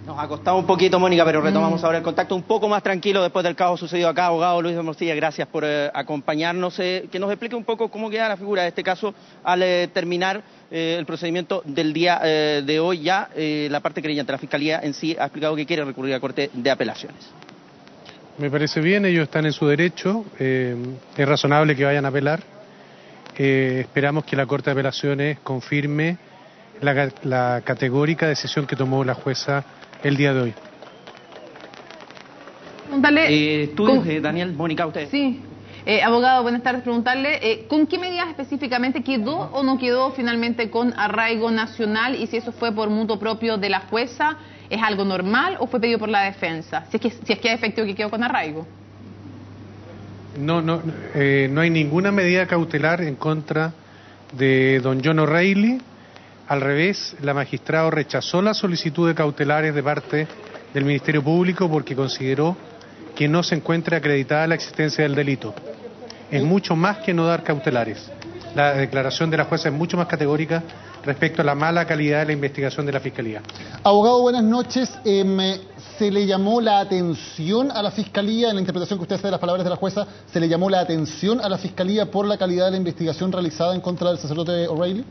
Nos ha costado un poquito, Mónica, pero retomamos ahora el contacto un poco más tranquilo después del caos sucedido acá. Abogado Luis Morcilla, gracias por acompañarnos. Que nos explique un poco cómo queda la figura de este caso al terminar el procedimiento del día de hoy. Ya la parte creyente, la Fiscalía en sí ha explicado que quiere recurrir a Corte de Apelaciones. Me parece bien, ellos están en su derecho, es razonable que vayan a apelar. Esperamos que la Corte de Apelaciones confirme la categórica decisión que tomó la jueza el día de hoy. Estudios, Daniel, Mónica, usted. Sí. Abogado, buenas tardes. Preguntarle, ¿con qué medidas específicamente quedó o no quedó finalmente con arraigo nacional? Y si eso fue por mutuo propio de la jueza, ¿es algo normal o fue pedido por la defensa? Si es que es efectivo que quedó con arraigo. No hay ninguna medida cautelar en contra de don John O'Reilly. Al revés, la magistrada rechazó la solicitud de cautelares de parte del Ministerio Público porque consideró que no se encuentra acreditada la existencia del delito. Es mucho más que no dar cautelares. La declaración de la jueza es mucho más categórica respecto a la mala calidad de la investigación de la Fiscalía. Abogado, buenas noches. ¿Se le llamó la atención a la Fiscalía, en la interpretación que usted hace de las palabras de la jueza, se le llamó la atención a la Fiscalía por la calidad de la investigación realizada en contra del sacerdote O'Reilly?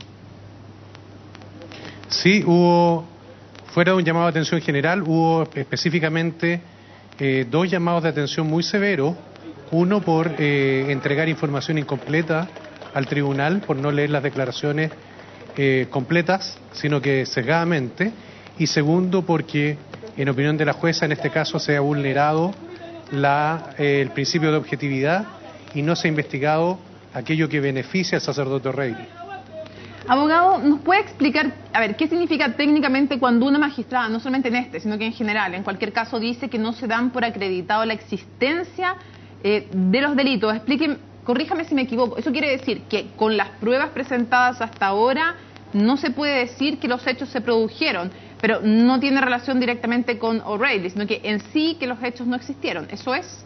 Sí, hubo, fuera de un llamado de atención general, hubo específicamente dos llamados de atención muy severos. Uno por entregar información incompleta al tribunal, por no leer las declaraciones completas, sino que sesgadamente. Y segundo, porque, en opinión de la jueza, en este caso se ha vulnerado el principio de objetividad y no se ha investigado aquello que beneficia al sacerdote O'Reilly. Abogado, ¿nos puede explicar, a ver, qué significa técnicamente cuando una magistrada, no solamente en este, sino que en general, en cualquier caso, dice que no se dan por acreditado la existencia de los delitos? Explíqueme, corríjame si me equivoco. ¿Eso quiere decir que con las pruebas presentadas hasta ahora no se puede decir que los hechos se produjeron, pero no tiene relación directamente con O'Reilly, sino que en sí que los hechos no existieron? ¿Eso es?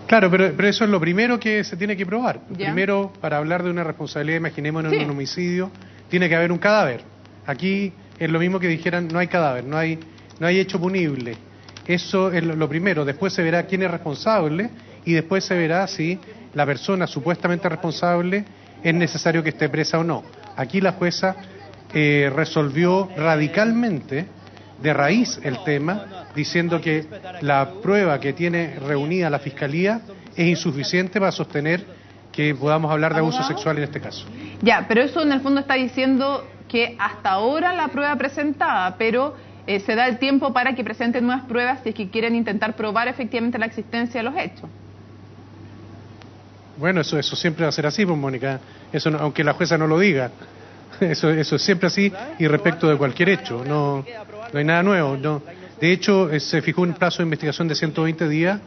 Claro, pero eso es lo primero que se tiene que probar. ¿Ya? Primero, para hablar de una responsabilidad, imaginémonos en un homicidio, tiene que haber un cadáver. Aquí es lo mismo que dijeran, no hay cadáver, no hay hecho punible. Eso es lo primero. Después se verá quién es responsable y después se verá si la persona supuestamente responsable es necesario que esté presa o no. Aquí la jueza resolvió radicalmente, de raíz, el tema, diciendo que la prueba que tiene reunida la Fiscalía es insuficiente para sostener que podamos hablar de abuso sexual en este caso. Ya, pero eso en el fondo está diciendo que hasta ahora la prueba presentada, pero se da el tiempo para que presenten nuevas pruebas si es que quieren intentar probar efectivamente la existencia de los hechos. Bueno, eso siempre va a ser así, pues, Mónica. Eso no, aunque la jueza no lo diga. Eso es siempre así y respecto de cualquier hecho. No hay nada nuevo. No. De hecho, se fijó un plazo de investigación de 120 días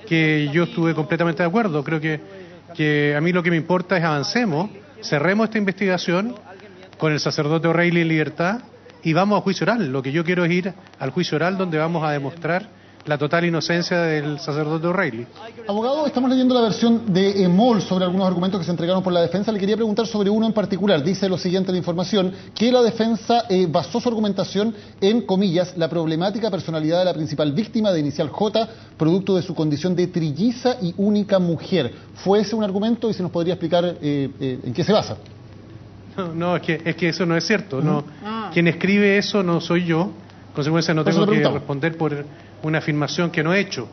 que yo estuve completamente de acuerdo. Creo que a mí lo que me importa es avancemos, cerremos esta investigación con el sacerdote O'Reilly en libertad y vamos a juicio oral. Lo que yo quiero es ir al juicio oral donde vamos a demostrar la total inocencia del sacerdote O'Reilly. Abogado, estamos leyendo la versión de EMOL sobre algunos argumentos que se entregaron por la defensa. Le quería preguntar sobre uno en particular. Dice lo siguiente la información, que la defensa basó su argumentación en, comillas, la problemática personalidad de la principal víctima de inicial J, producto de su condición de trilliza y única mujer. ¿Fue ese un argumento y se nos podría explicar en qué se basa? No, es que eso no es cierto. No. Quien escribe eso no soy yo. En consecuencia no tengo que responder por una afirmación que no he hecho.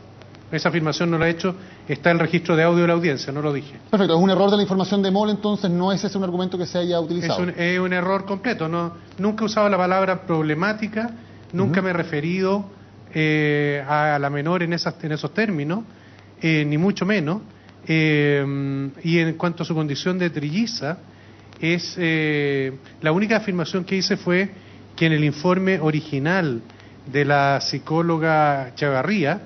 Esa afirmación no la he hecho, está en el registro de audio de la audiencia, no lo dije. Perfecto, es un error de la información de MOL, entonces no es ese un argumento que se haya utilizado. Es un error completo, nunca he usado la palabra problemática, nunca me he referido a la menor en esos términos, ni mucho menos. Y en cuanto a su condición de trilliza, la única afirmación que hice fue que en el informe original de la psicóloga Chavarría,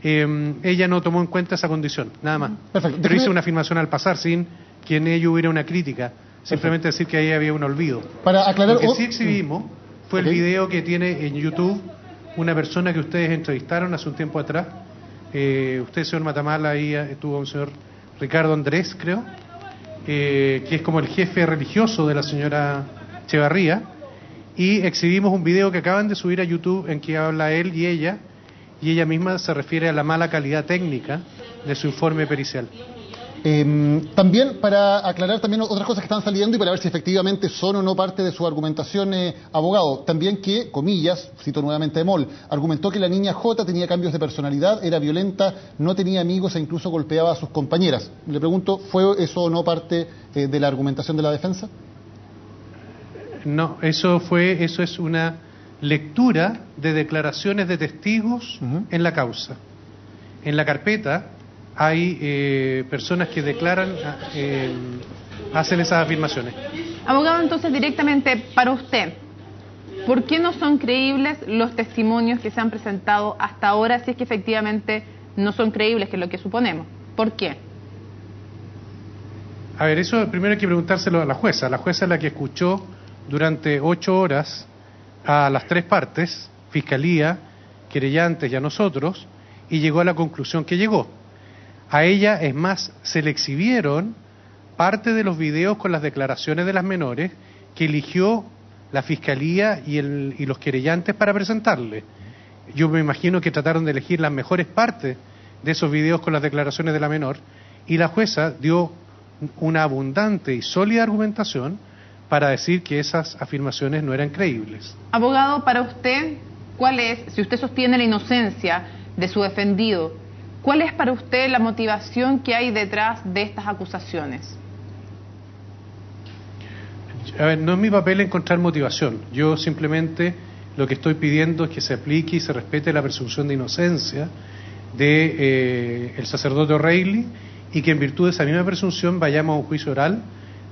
ella no tomó en cuenta esa condición, nada más. Perfecto. Pero hice una afirmación al pasar sin que en ello hubiera una crítica, simplemente decir que ahí había un olvido. Para aclarar, lo que sí exhibimos fue el video que tiene en YouTube una persona que ustedes entrevistaron hace un tiempo atrás. Usted, señor Matamala, ahí estuvo un señor Ricardo Andrés, creo, que es como el jefe religioso de la señora Chavarría. y exhibimos un video que acaban de subir a YouTube en que habla él y ella misma se refiere a la mala calidad técnica de su informe pericial. También para aclarar también otras cosas que están saliendo y para ver si efectivamente son o no parte de su argumentación, abogado, también que, comillas, cito nuevamente a Emol, argumentó que la niña J tenía cambios de personalidad, era violenta, no tenía amigos e incluso golpeaba a sus compañeras. Le pregunto, ¿fue eso o no parte de la argumentación de la defensa? No, eso es una lectura de declaraciones de testigos en la causa. En la carpeta hay personas que declaran, hacen esas afirmaciones. Abogado, entonces directamente para usted, ¿por qué no son creíbles los testimonios que se han presentado hasta ahora si es que efectivamente no son creíbles, que es lo que suponemos? ¿Por qué? A ver, eso primero hay que preguntárselo a la jueza. La jueza es la que escuchó durante 8 horas a las 3 partes, fiscalía, querellantes y a nosotros, y llegó a la conclusión que llegó. A ella, es más, se le exhibieron parte de los videos con las declaraciones de las menores que eligió la fiscalía y los querellantes para presentarle. Yo me imagino que trataron de elegir las mejores partes de esos videos con las declaraciones de la menor, y la jueza dio una abundante y sólida argumentación para decir que esas afirmaciones no eran creíbles. Abogado, para usted, ¿cuál es, si usted sostiene la inocencia de su defendido, cuál es para usted la motivación que hay detrás de estas acusaciones? A ver, no es mi papel encontrar motivación. Yo simplemente lo que estoy pidiendo es que se aplique y se respete la presunción de inocencia de el sacerdote O'Reilly, y que en virtud de esa misma presunción vayamos a un juicio oral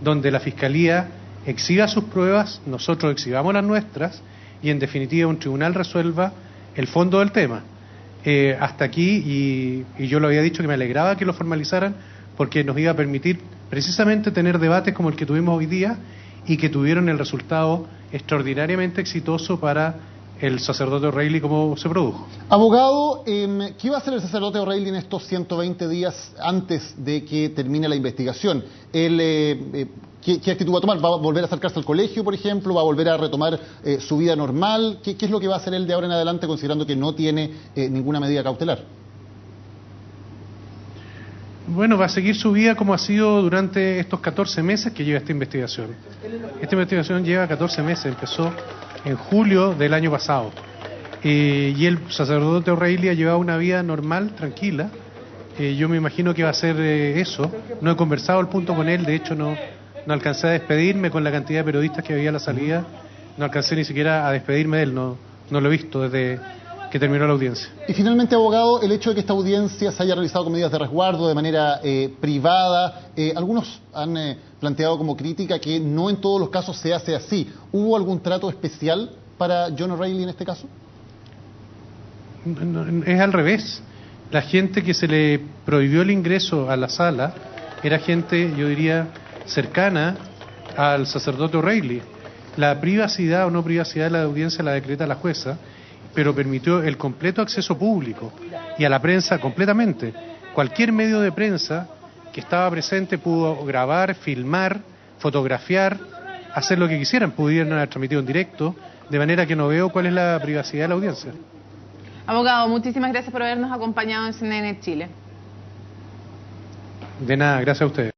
donde la Fiscalía exhiba sus pruebas, nosotros exhibamos las nuestras y en definitiva un tribunal resuelva el fondo del tema. Hasta aquí, y yo lo había dicho que me alegraba que lo formalizaran porque nos iba a permitir precisamente tener debates como el que tuvimos hoy día y que tuvieron el resultado extraordinariamente exitoso para el sacerdote O'Reilly como se produjo. Abogado, ¿qué va a hacer el sacerdote O'Reilly en estos 120 días antes de que termine la investigación? ¿Qué actitud va a tomar? ¿Va a volver a acercarse al colegio, por ejemplo? ¿Va a volver a retomar su vida normal? ¿Qué es lo que va a hacer él de ahora en adelante, considerando que no tiene ninguna medida cautelar? Bueno, va a seguir su vida como ha sido durante estos 14 meses que lleva esta investigación. Esta investigación lleva 14 meses, empezó en julio del año pasado. Y el sacerdote O'Reilly ha llevado una vida normal, tranquila. Yo me imagino que va a ser eso. No he conversado al punto con él, de hecho no alcancé a despedirme con la cantidad de periodistas que había a la salida. No alcancé ni siquiera a despedirme de él, no lo he visto desde que terminó la audiencia. Y finalmente, abogado, el hecho de que esta audiencia se haya realizado con medidas de resguardo, de manera privada, algunos han planteado como crítica que no en todos los casos se hace así. ¿Hubo algún trato especial para John O'Reilly en este caso? Es al revés. La gente que se le prohibió el ingreso a la sala era gente, yo diría, cercana al sacerdote O'Reilly. La privacidad o no privacidad de la audiencia la decreta la jueza, pero permitió el completo acceso público y a la prensa completamente. Cualquier medio de prensa que estaba presente pudo grabar, filmar, fotografiar, hacer lo que quisieran, pudieron haber transmitido en directo, de manera que no veo cuál es la privacidad de la audiencia. Abogado, muchísimas gracias por habernos acompañado en CNN Chile. De nada, gracias a ustedes.